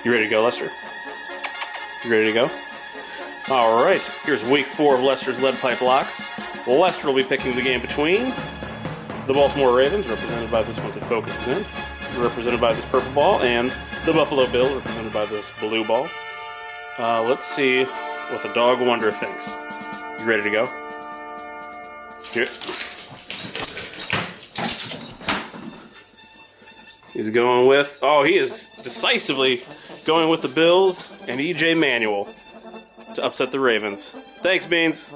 You ready to go, Lester? You ready to go? All right, here's week 4 of Lester's Lead Pipe Locks. Lester will be picking the game between the Baltimore Ravens, represented by this one to focus in, represented by this purple ball, and the Buffalo Bills, represented by this blue ball. Let's see what the Dog Wonder thinks. You ready to go? Here. He's going with, he is decisively going with the Bills and E.J. Manuel to upset the Ravens. Thanks, Beans.